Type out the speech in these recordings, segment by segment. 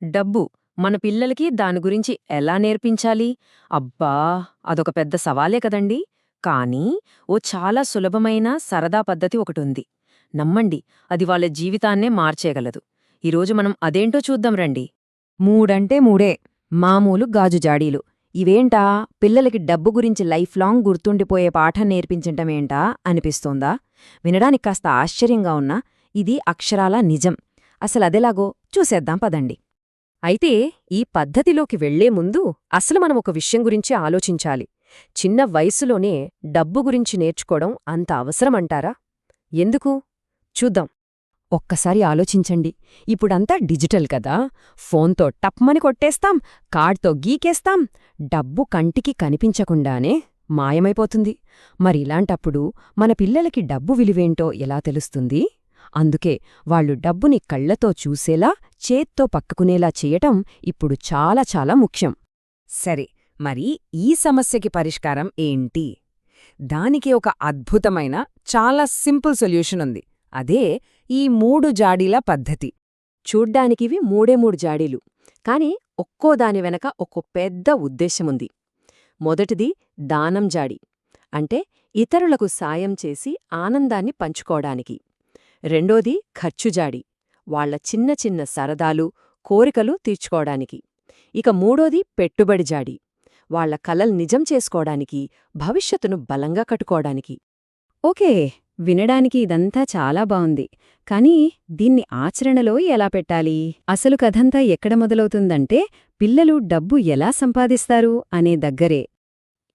డబ్బు మన పిల్లలకి దాని గురించి ఎలా నేర్పించాలి? అబ్బా! అదొక పెద్ద సవాలే కదండీ! కానీ ఓ చాలా సులభమైన, సరదా పద్ధతి ఒకటుంది. నమ్మండి, అది వాళ్ళ జీవితాన్నే మార్చేయగలదు. ఈరోజు మనం అదేంటో చూద్దాం రండి. మూడంటే మూడే మామూలు గాజు జాడీలు. ఇవేంటా పిల్లలకి డబ్బు గురించి లైఫ్ లాంగ్ గుర్తుండిపోయే పాఠం నేర్పించటమేంటా అనిపిస్తోందా? వినడానికి కాస్త ఆశ్చర్యంగా ఉన్నా ఇది అక్షరాలా నిజం. అసలదెలాగో చూసేద్దాం పదండి. అయితే ఈ పద్ధతిలోకి వెళ్లే ముందు అసలు మనం ఒక విషయం గురించి ఆలోచించాలి. చిన్న వయసులోనే డబ్బు గురించి నేర్చుకోవడం అంత అవసరమంటారా? ఎందుకు? చూద్దాం. ఒక్కసారి ఆలోచించండి. ఇప్పుడంతా డిజిటల్ కదా. ఫోన్తో టప్మని కొట్టేస్తాం, కార్డ్తో గీకేస్తాం, డబ్బు కంటికి కనిపించకుండానే మాయమైపోతుంది. మరిలాంటప్పుడు మన పిల్లలకి డబ్బు విలువేంటో ఎలా తెలుస్తుంది? అందుకే వాళ్ళు డబ్బుని కళ్లతో చూసేలా, చేత్తో పట్టుకునేలా చేయటం ఇప్పుడు చాలా చాలా ముఖ్యం. సరే, మరి ఈ సమస్యకి పరిష్కారం ఏంటి? దానికి ఒక అద్భుతమైన, చాలా సింపుల్ సొల్యూషన్ ఉంది. అదే ఈ 3 జాడీల పద్ధతి. చూడ్డానికివి మూడే మూడు జాడీలు, కాని ఒక్కో దాని వెనక ఒక్కో పెద్ద ఉద్దేశముంది. మొదటిది దానం జాడి, అంటే ఇతరులకు సాయం చేసి ఆనందాన్ని పంచుకోవడానికి. రెండోది ఖర్చు జాడి, వాళ్ల చిన్న చిన్న సరదాలు, కోరికలు తీర్చుకోవడానికి. ఇక మూడోది పెట్టుబడి జాడి, వాళ్ల కలలు నిజం చేసుకోవడానికి, భవిష్యత్తును బలంగా కట్టుకోవడానికి. ఓకే, వినడానికి ఇదంతా చాలా బావుంది. కానీ దీన్ని ఆచరణలో ఎలా పెట్టాలి? అసలు కథంతా ఎక్కడ మొదలవుతుందంటే పిల్లలు డబ్బు ఎలా సంపాదిస్తారు అనే దగ్గరే.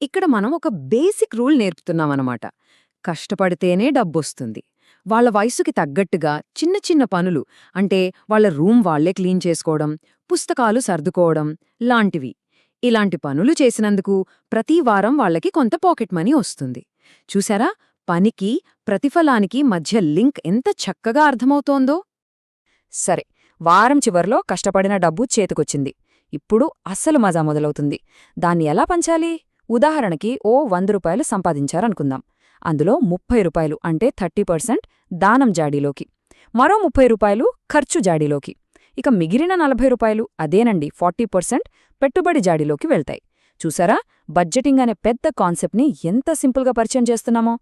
ఇక్కడ మనం ఒక బేసిక్ రూల్ నేర్పుతున్నామన్నమాట. కష్టపడితేనే డబ్బొస్తుంది. వాళ్ళ వయసుకి తగ్గట్టుగా చిన్న చిన్న పనులు, అంటే వాళ్ళ రూమ్ వాళ్లే క్లీన్ చేసుకోవడం, పుస్తకాలు సర్దుకోవడం లాంటివి. ఇలాంటి పనులు చేసినందుకు ప్రతి వారం వాళ్లకి కొంత పాకెట్ మనీ వస్తుంది. చూసారా, పనికి, ప్రతిఫలానికి మధ్య లింక్ ఎంత చక్కగా అర్థమవుతోందో? సరే, వారం చివర్లో కష్టపడిన డబ్బు చేతికొచ్చింది. ఇప్పుడు అస్సలు మజా మొదలవుతుంది. దాన్ని ఎలా పంచాలి? ఉదాహరణకి ఓ 100 రూపాయలు సంపాదించారనుకుందాం. అందులో 30 రూపాయలు అంటే 30% దానం జాడీలోకి, మరో 30 రూపాయలు ఖర్చు జాడీలోకి, ఇక మిగిలిన 40 రూపాయలు అదేనండి 40% పెట్టుబడి జాడీలోకి వెళ్తాయి. చూసారా, బడ్జెటింగ్ అనే పెద్ద కాన్సెప్ట్ని ఎంత సింపుల్గా పరిచయం చేస్తున్నామో?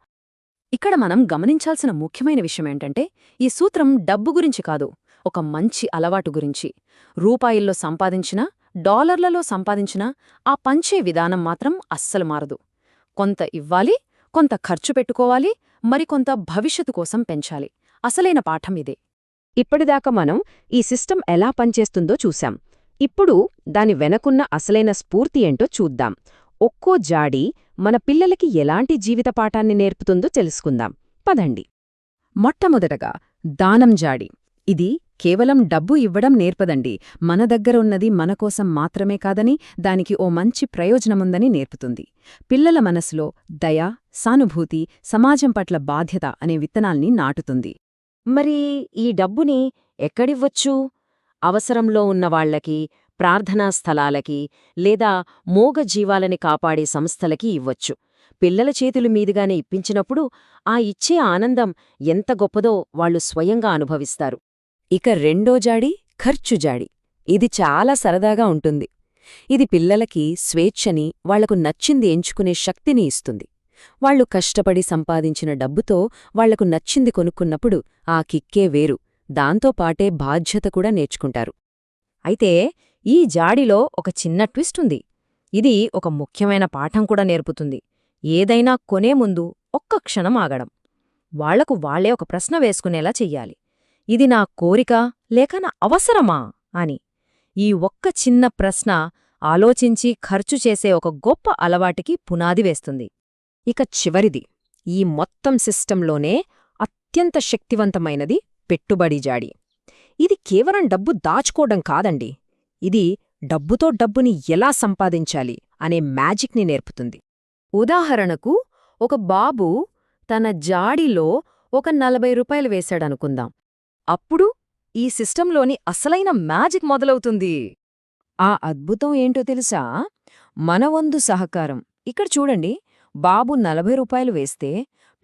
ఇక్కడ మనం గమనించాల్సిన ముఖ్యమైన విషయమేంటంటే, ఈ సూత్రం డబ్బు గురించి కాదు, ఒక మంచి అలవాటు గురించి. రూపాయిల్లో సంపాదించినా, డాలర్లలో సంపాదించినా ఆ పంచే విధానం మాత్రం అస్సలు మారదు. కొంత ఇవ్వాలి, కొంత ఖర్చు పెట్టుకోవాలి, మరికొంత భవిష్యత్తు కోసం పెంచాలి. అసలైన పాఠం ఇదే. ఇప్పటిదాకా మనం ఈ సిస్టమ్ ఎలా పనిచేస్తుందో చూశాం. ఇప్పుడు దాని వెనకున్న అసలైన స్ఫూర్తి ఏంటో చూద్దాం. ఒక్కో జాడీ మన పిల్లలకి ఎలాంటి జీవిత పాఠాన్ని నేర్పుతుందో తెలుసుకుందాం. పదండి. మొట్టమొదటగా దానం జాడి. ఇది కేవలం డబ్బు ఇవ్వడం నేర్పదండి. మన దగ్గర ఉన్నది మనకోసం మాత్రమే కాదని, దానికి ఓ మంచి ప్రయోజనముందని నేర్పుతుంది. పిల్లల మనసులో దయ, సానుభూతి, సమాజం పట్ల బాధ్యత అనే విత్తనాల్ని నాటుతుంది. మరి ఈ డబ్బుని ఎక్కడివ్వొచ్చు? అవసరంలో ఉన్నవాళ్లకి, ప్రార్థనా స్థలాలకి, లేదా మూగ జీవాలని కాపాడే సంస్థలకి ఇవ్వొచ్చు. పిల్లల చేతుల మీదుగానే ఇప్పించినప్పుడు ఆ ఇచ్చే ఆనందం ఎంత గొప్పదో వాళ్లు స్వయంగా అనుభవిస్తారు. ఇక రెండో జాడి ఖర్చు జాడి. ఇది చాలా సరదాగా ఉంటుంది. ఇది పిల్లలకి స్వేచ్ఛని, వాళ్లకు నచ్చింది ఎంచుకునే శక్తిని ఇస్తుంది. వాళ్లు కష్టపడి సంపాదించిన డబ్బుతో వాళ్లకు నచ్చింది కొనుక్కున్నప్పుడు ఆ కిక్కే వేరు. దాంతోపాటే బాధ్యత కూడా నేర్చుకుంటారు. అయితే ఈ జాడిలో ఒక చిన్న ట్విస్ట్ ఉంది. ఇది ఒక ముఖ్యమైన పాఠం కూడా నేర్పుతుంది. ఏదైనా కొనే ముందు ఒక్క క్షణం ఆగడం, వాళ్లకు వాళ్లే ఒక ప్రశ్న వేసుకునేలా చెయ్యాలి. ఇది నా కోరిక లేక నా అవసరమా అని. ఈ ఒక్క చిన్న ప్రశ్న ఆలోచించి ఖర్చు చేసే ఒక గొప్ప అలవాటికి పునాది వేస్తుంది. ఇక చివరిది, ఈ మొత్తం సిస్టంలోనే అత్యంత శక్తివంతమైనది పెట్టుబడి జాడి. ఇది కేవలం డబ్బు దాచుకోవడం కాదండి, ఇది డబ్బుతో డబ్బుని ఎలా సంపాదించాలి అనే మ్యాజిక్ని నేర్పుతుంది. ఉదాహరణకు, ఒక బాబు తన జాడీలో ఒక 40 రూపాయలు వేశాడనుకుందాం. అప్పుడు ఈ సిస్టంలోని అసలైన మ్యాజిక్ మొదలవుతుంది. ఆ అద్భుతం ఏంటో తెలుసా? మన వంతు సహకారం. ఇక్కడ చూడండి, బాబు 40 రూపాయలు వేస్తే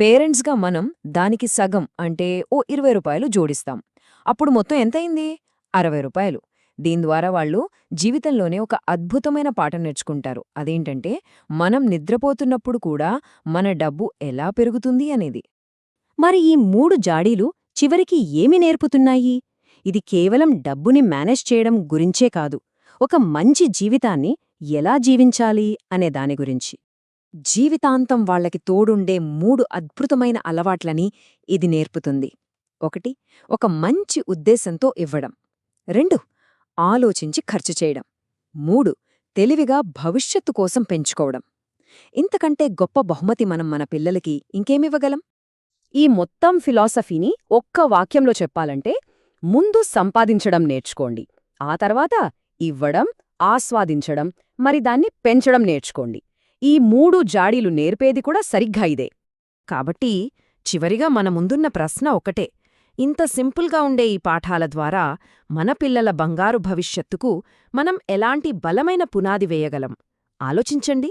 పేరెంట్స్గా మనం దానికి సగం అంటే ఓ 20 రూపాయలు జోడిస్తాం. అప్పుడు మొత్తం ఎంతయింది? 60 రూపాయలు. దీని ద్వారా వాళ్ళు జీవితంలోనే ఒక అద్భుతమైన పాఠం నేర్చుకుంటారు. అదేంటంటే, మనం నిద్రపోతున్నప్పుడు కూడా మన డబ్బు ఎలా పెరుగుతుంది అనేది. మరి ఈ 3 జాడీలు చివరికి ఏమి నేర్పుతున్నాయి? ఇది కేవలం డబ్బుని మేనేజ్ చేయడం గురించే కాదు, ఒక మంచి జీవితాన్ని ఎలా జీవించాలి అనే దాని గురించి. జీవితాంతం వాళ్లకి తోడుండే 3 అద్భుతమైన అలవాట్లని ఇది నేర్పుతుంది. 1. ఒక మంచి ఉద్దేశంతో ఇవ్వడం. 2. ఆలోచించి ఖర్చు చేయడం. 3. తెలివిగా భవిష్యత్తు కోసం పెంచుకోవడం. ఇంతకంటే గొప్ప బహుమతి మనం మన పిల్లలకి ఇంకేమివ్వగలం? ఈ మొత్తం ఫిలాసఫీని ఒక్క వాక్యంలో చెప్పాలంటే, ముందు సంపాదించడం నేర్చుకోండి, ఆ తర్వాత ఇవ్వడం, ఆస్వాదించడం, మరి దాన్ని పెంచడం నేర్చుకోండి. ఈ 3 జాడీలు నేర్పేది కూడా సరిగ్గా ఇదే. కాబట్టి చివరిగా మన ముందున్న ప్రశ్న ఒకటే. ఇంత సింపుల్గా ఉండే ఈ పాఠాల ద్వారా మన పిల్లల బంగారు భవిష్యత్తుకు మనం ఎలాంటి బలమైన పునాది వేయగలం? ఆలోచించండి.